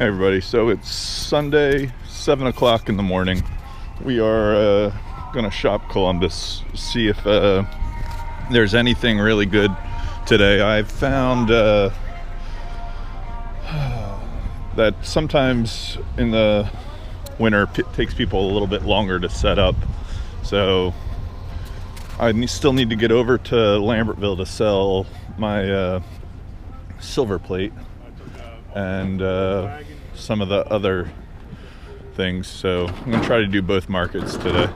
Hey everybody, so it's Sunday, 7 o'clock in the morning. We are gonna shop Columbus, see if there's anything really good today. I found that sometimes in the winter it takes people a little bit longer to set up. So I still need to get over to Lambertville to sell my silver plate and some of the other things. So I'm gonna try to do both markets today.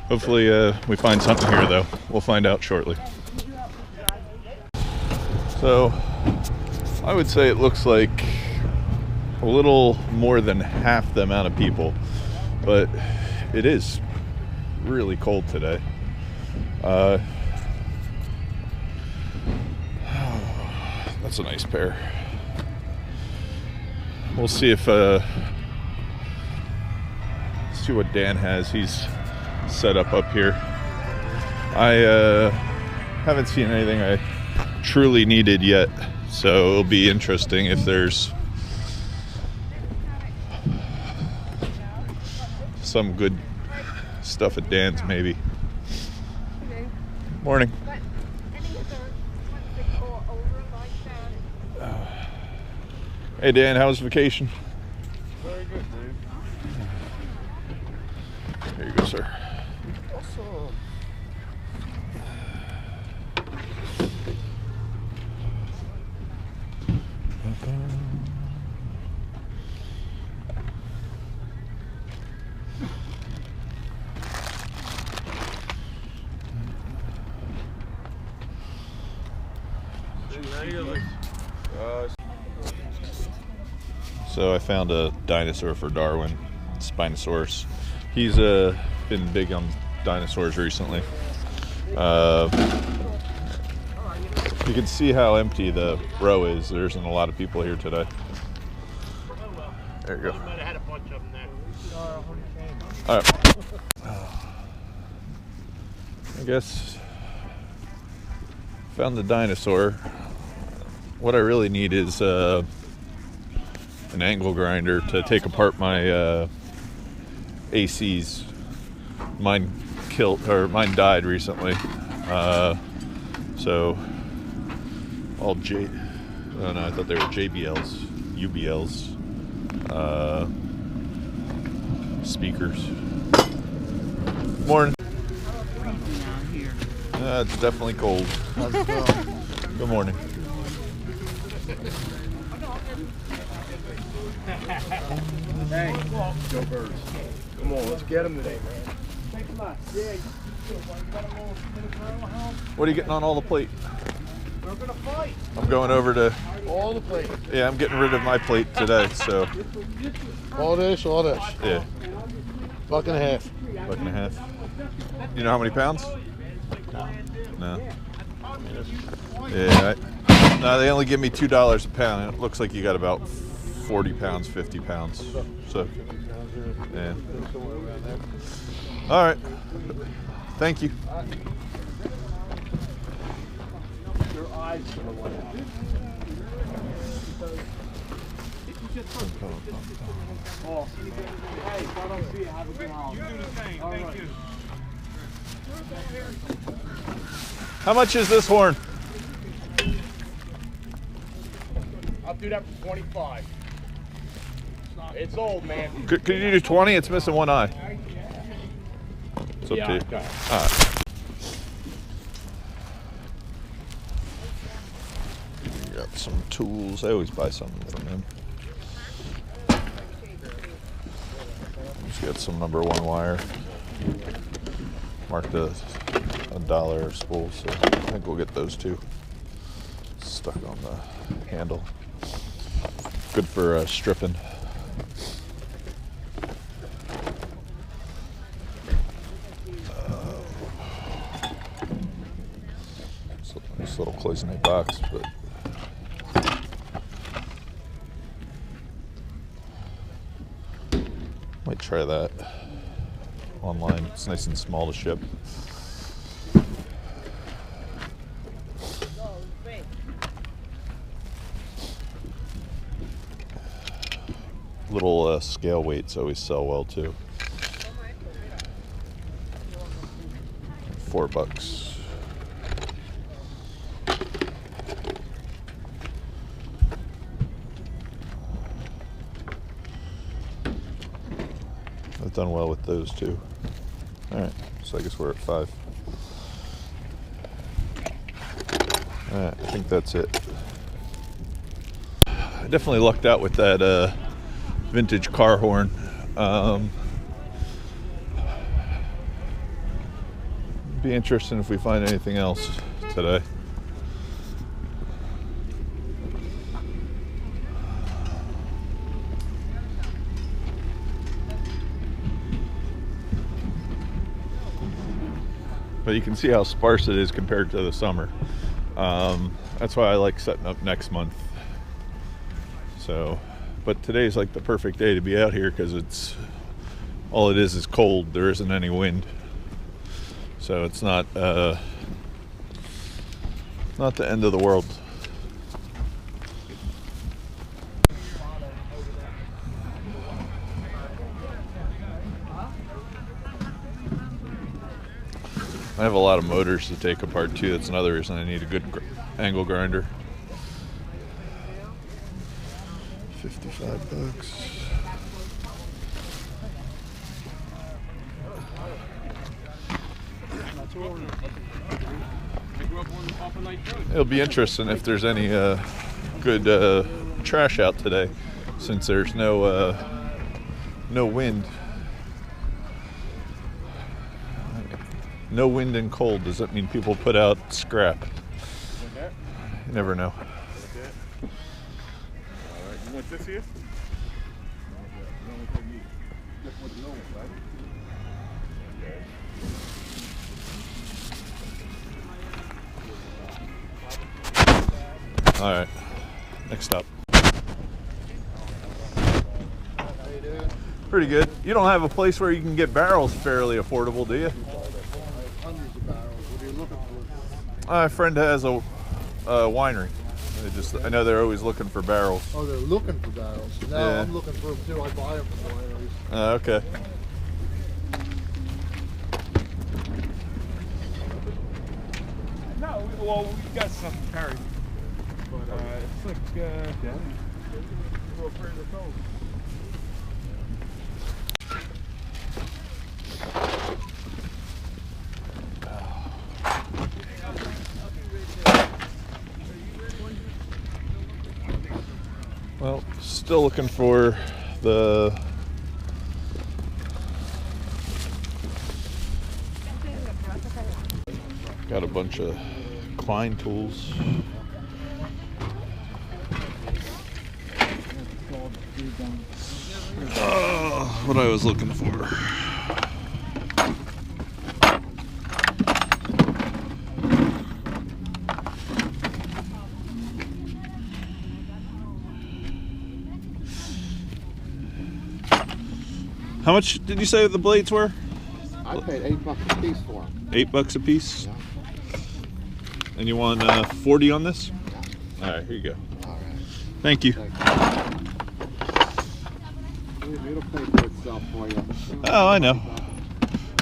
Hopefully we find something here though. We'll find out shortly. So I would say it looks like a little more than half the amount of people, but it is really cold today. That's a nice pair. We'll see if see what Dan has. He's set up here. I haven't seen anything I truly needed yet, so it'll be interesting if there's some good stuff at Dan's maybe. Morning. Hey Dan, how was vacation? Very good, dude. Here you go, sir. Awesome. So I found a dinosaur for Darwin, Spinosaurus. He's been big on dinosaurs recently. You can see how empty the row is. There isn't a lot of people here today. There you go. All right. I guess found the dinosaur. What I really need is an angle grinder to take apart my ACs. Mine died recently, so all oh no, I thought they were JBLs, UBLs, speakers. Morning. It's definitely cold. Good morning. Hey, go birds. Come on, let's get them today, man. What are you getting on all the plate? We're gonna fight. I'm going over to All the plate. Yeah, I'm getting rid of my plate today, so All this, all this. yeah. Buck and a half. Buck and a half. You know how many pounds? No. Yeah. No, they only give me $2 a pound. It looks like you got about 40 pounds, 50 pounds. So, yeah. All right. Thank you. Your eyes are away. Oh, hey, if I don't see you, have a good holiday. You do the same. Thank you. How much is this horn? I'll do that for 25. It's old, man. Could you do 20? It's missing one eye. It's up to you. Okay. All right. You got some tools. I always buy something from him. Just got some number 1 wire. Marked a $1 a spool, so I think we'll get those two. Stuck on the handle. Good for stripping. It's a nice little cloisonne box, but might try that online. It's nice and small to ship. Little scale weights always sell well too. $4. I've done well with those too. All right, so I guess we're at 5. All right, I think that's it. I definitely lucked out with that vintage car horn. Be interesting if we find anything else today. But you can see how sparse it is compared to the summer. That's why I like setting up next month. So, but today's like the perfect day to be out here because it's all it is cold. There isn't any wind, so it's not the end of the world. I have a lot of motors to take apart too. That's another reason I need a good angle grinder. $55. It'll be interesting if there's any good trash out today, since there's no wind. No wind and cold. Does that mean people put out scrap? You never know. You want this here? All right, next up. Pretty good. You don't have a place where you can get barrels fairly affordable, do you? Hundreds of barrels. What are you looking for? My friend has a winery. I know they're always looking for barrels. Oh, they're looking for barrels. No, Yeah. I'm looking for them too. I buy them from wineries. Okay. No, well, we got some carried. But it's like, we're afraid of the cold. Well, still looking for the got a bunch of Klein tools. What I was looking for. How much did you say the blades were? I paid $8 a piece for them. $8 a piece? Yeah. And you want 40 on this? All right, here you go. All right. Thank you. It'll pay for itself for you. Oh, I know.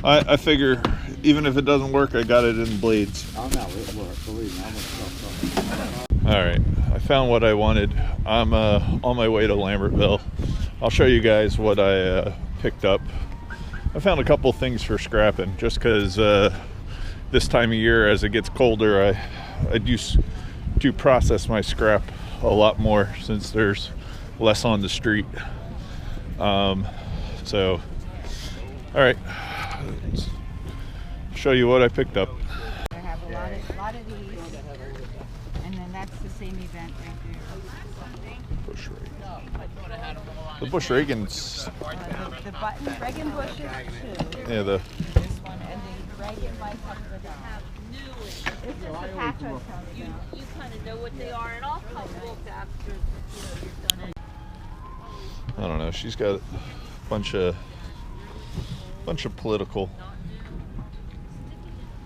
I figure even if it doesn't work, I got it in blades. Oh, no, it worked. Believe me, I'm stuff. All right, I found what I wanted. I'm on my way to Lambertville. I'll show you guys what I picked up. I found a couple things for scrapping just because this time of year, as it gets colder, I do process my scrap a lot more since there's less on the street. So, all right, let's show you what I picked up. I have a lot of these, and then that's the same event right there. Bush Reagan. The Bush Reagans. The button Reagan bushes too. Yeah, This one and the Reagan might have the This is the pack I was telling you about. You kind of know what they are, and I'll come look after you're done it. I don't know. She's got a bunch of political.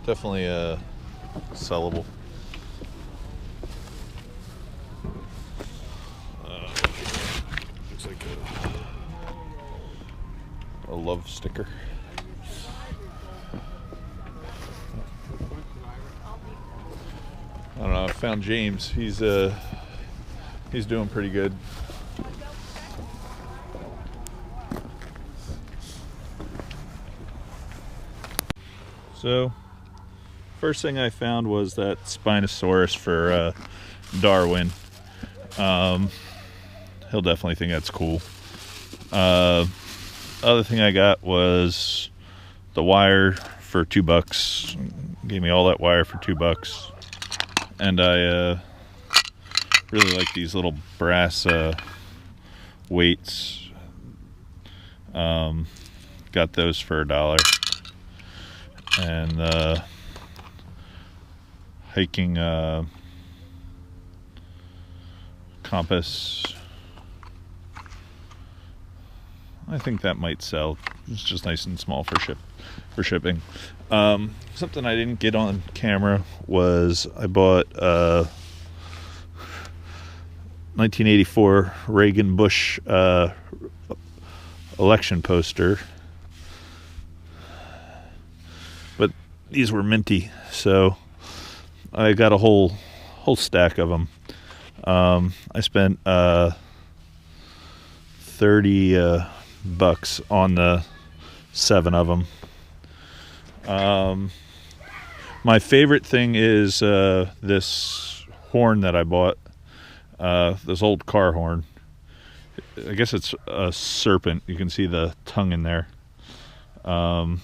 Definitely sellable. Looks like A love sticker. I don't know. I found James. He's doing pretty good. So, first thing I found was that Spinosaurus for Darwin. He'll definitely think that's cool. Other thing I got was the wire for $2. Gave me all that wire for $2. And I really like these little brass weights. Got those for $1. And hiking compass. I think that might sell. It's just nice and small for shipping. Something I didn't get on camera was I bought 1984 Reagan Bush election poster, but these were minty, so I got a whole stack of them. I spent $30 on the 7 of them. My favorite thing is this horn that I bought, this old car horn. I guess it's a serpent. You can see the tongue in there. I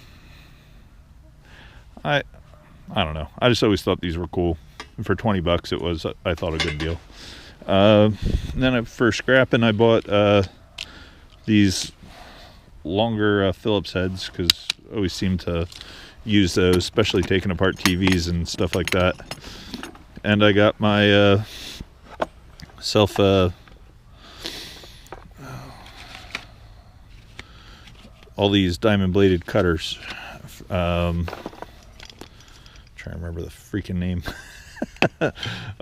don't know. I just always thought these were cool. And for $20, it was, I thought, a good deal. And then for scrapping, I bought these longer Phillips heads, because I always seem to use those, especially taking apart TVs and stuff like that. And I got my all these diamond bladed cutters. Trying to remember the freaking name.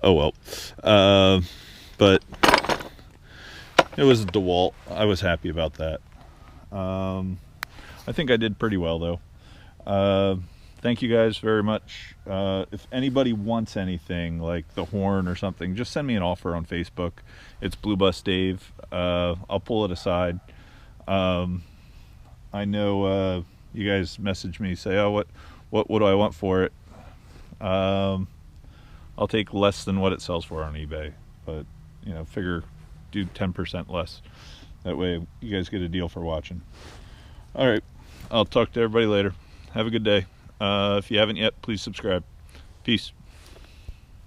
Oh well. But it was a DeWalt. I was happy about that. I think I did pretty well though. Thank you guys very much. If anybody wants anything like the horn or something, just send me an offer on Facebook. It's Blue Bus Dave. I'll pull it aside. I know you guys message me, say, oh, what do I want for it? I'll take less than what it sells for on eBay, but you know, figure do 10% less. That way you guys get a deal for watching. All right, I'll talk to everybody later. Have a good day. If you haven't yet, please subscribe. Peace.